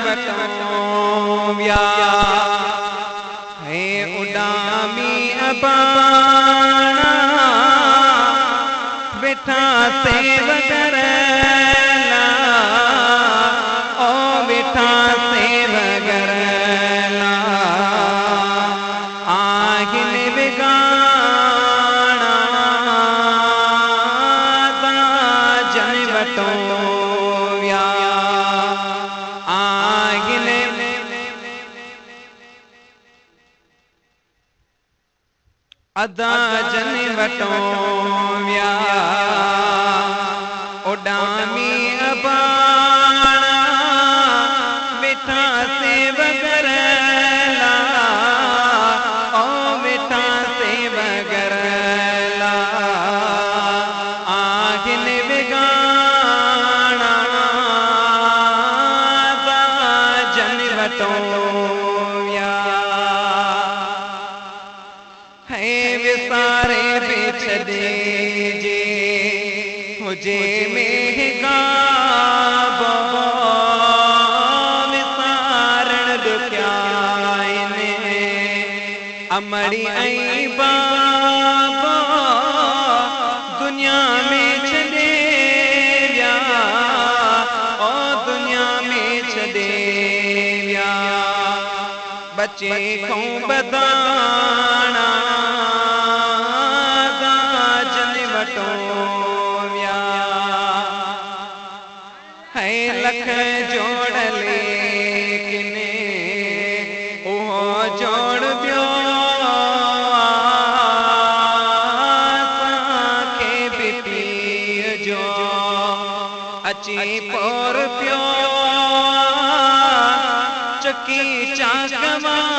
वटों व्या है उडामी अबाना बिठा से वगरला ओ बिठा से वगरला आगिन बिगाना दा जन वटों व्या आगिन अदा जन वटों व्या उडामी अबाना बिठा से वगरला ओ बिठा से वगरला आगिन बिगाना दा जन वटों व्या है विसारे बिछ दीजे मुझे मेहगाबो विसारण दुख्याइने अमड़ी आई बाबो दुनिया में छदे व्या ओ दुनिया में छदे व्या बच्चे को बदाना दा जन वटों व्या है लख जोड़ लेकिन ओहो जोड़ ब्यो साखे बिपी जो अची पोर प्यो चकी चाकवांगे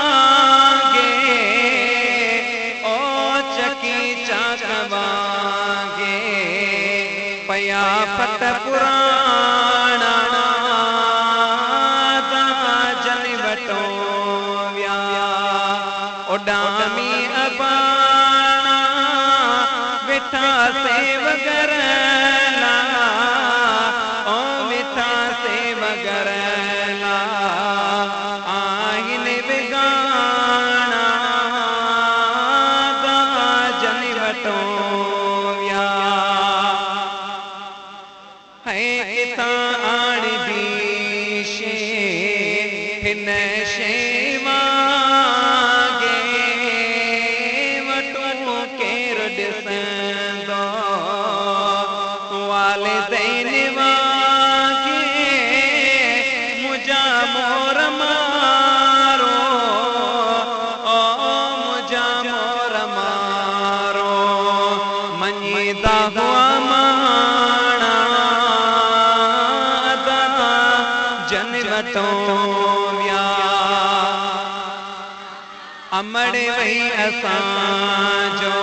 ओ चकी चाकवांगे पया फट पुराना दा जन वटों व्या उडामी अबाना बिठा से वगरला ओ बिठा से वगरला आगिन बिगाना दा जन वटों व्या है इता आण बीशे हिन शेवागे वटों केर ॾिसंदो वालिदैन वागे मुझा मोर मारो ओ मुझा मोर मारो मञीदा हुआ माना दा जन वटों व्या अमड़ वही असांजो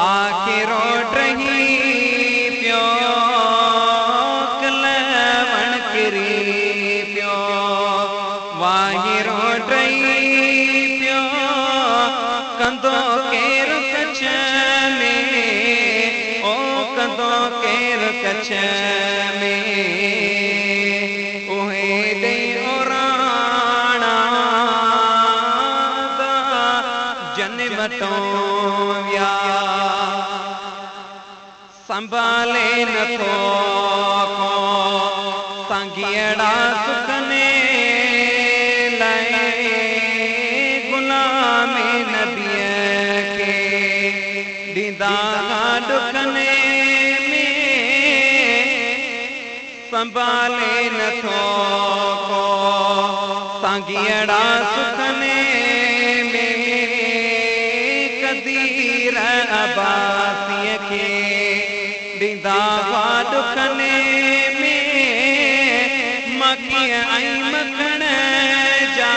आखिरो रही प्यो कलवण किरी प्यो वाहिरो रही प्यो कंदो केर कच्छ में ओ कंदो केर कच्छ में उहे दे ओराना दा जन वटों व्या संभाले नथो को संगियड़ा सुखने लाए गुलाम नबी के दीदा दुखने में संभाले नथो को संगियड़ा सुखने में कदीर अबासी के दीदा दुखने में मखिया आई मखण जा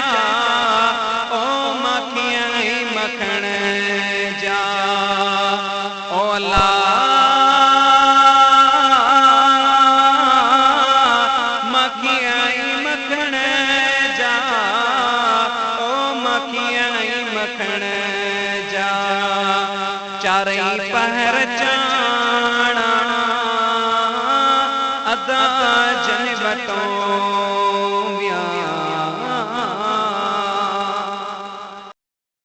ओ मखिया आई मखण जा ओला मखिया आई मखण जा ओ मखिया आई मखण जा चारई पहर चाणा अदा जन वटों